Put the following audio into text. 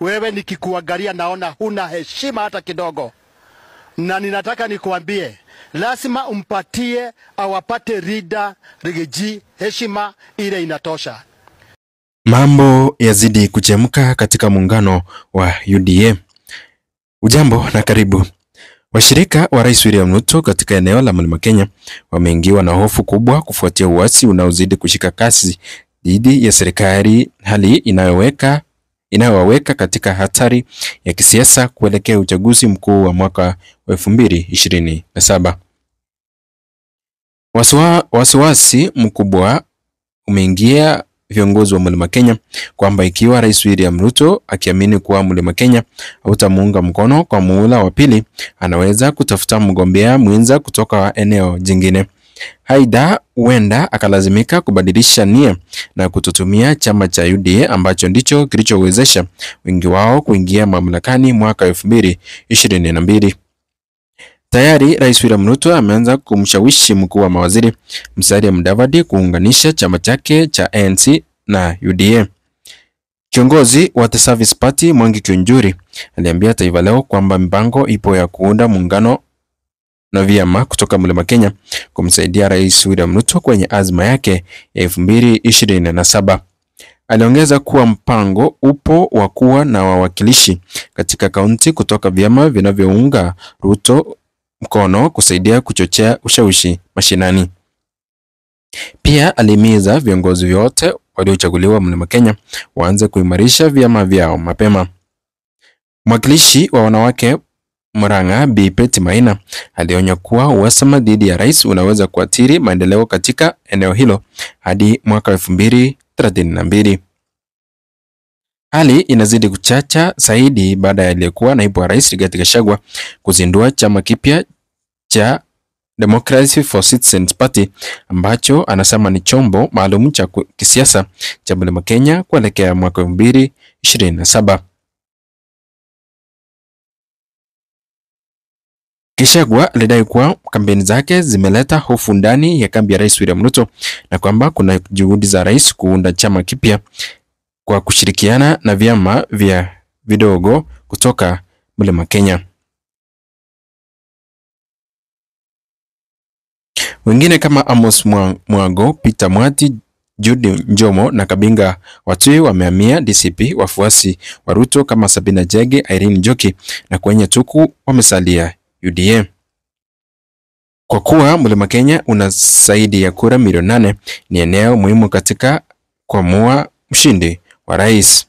wewe nikikuangalia naona huna heshima hata kidogo. Na ninataka nikuambie, lazima umpatie awapate Rida Rigiji heshima ile inatosha. Mambo yazidi kuchemka katika muungano wa UDA. Ujambo na karibu. Washirika wa Rais William Ruto katika eneo la Mlima Kenya wameingiwa na hofu kubwa kufuatia uasi unaozidi kushika kasi dhidi ya serikali, hali inayowaweka katika hatari ya kisiasa kuelekea uchaguzi mkuu wa mwaka wa 2027. Wasiwasi mkubwa umeingia viongozi wa Mlima Kenya kwamba ikiwa Rais William Ruto akiamini kuwa Mlima Kenya hautamuunga mkono kwa muhula wa pili, anaweza kutafuta mgombea mwenza kutoka eneo jingine. Haida huenda akalazimika kubadilisha nia na kututumia chama cha UDA ambacho ndicho kilichowezesha wengi wao kuingia mamlakani mwaka 2022. Tayari Rais William Ruto ameanza kumshawishi mkuu wa mawaziri Musalia Mudavadi kuunganisha chama chake cha ANC na UDA. Kiongozi wa The Service Party Mwangi Kiunjuri aliambia Taifa Leo kwamba mipango ipo ya kuunda muungano na vyama kutoka Mlima Kenya kumsaidia Rais William Ruto kwenye azma yake ya 2027. Aliongeza kuwa mpango upo wa kuwa na wawakilishi katika kaunti kutoka vyama vinavyounga Ruto mkono kusaidia kuchochea ushawishi mashinani. Pia alihimiza viongozi wote waliochaguliwa Mlima Kenya waanze kuimarisha vyama vyao mapema. Mwakilishi wa wanawake Murang'a Bi Betty Maina alionya kuwa uhasama dhidi ya rais unaweza kuathiri maendeleo katika eneo hilo hadi mwaka 2032. Hali inazidi kuchacha zaidi baada ya aliyekuwa naibu wa rais Rigathi Gachagua kuzindua chama kipya cha Democracy for Citizens Party ambacho anasema ni chombo maalum cha kisiasa cha Mlima Kenya kuelekea mwaka 2027. Gachagua alidai kuwa kampeni zake zimeleta hofu ndani ya kambi ya Rais William Ruto na kwamba kuna juhudi za rais kuunda chama kipya kwa kushirikiana na vyama vya vidogo kutoka Mlima Kenya. Wengine kama Amos Mwago, Peter Mwati, Judy Njomo na Kabinga Watui wamehamia DCP. Wafuasi wa Ruto kama Sabina Jege, Irene Njoki na Kwenye Tuku wamesalia UDA. Kwa kuwa Mlima Kenya una zaidi ya kura milioni 8, ni eneo muhimu katika kuamua mshindi wa rais.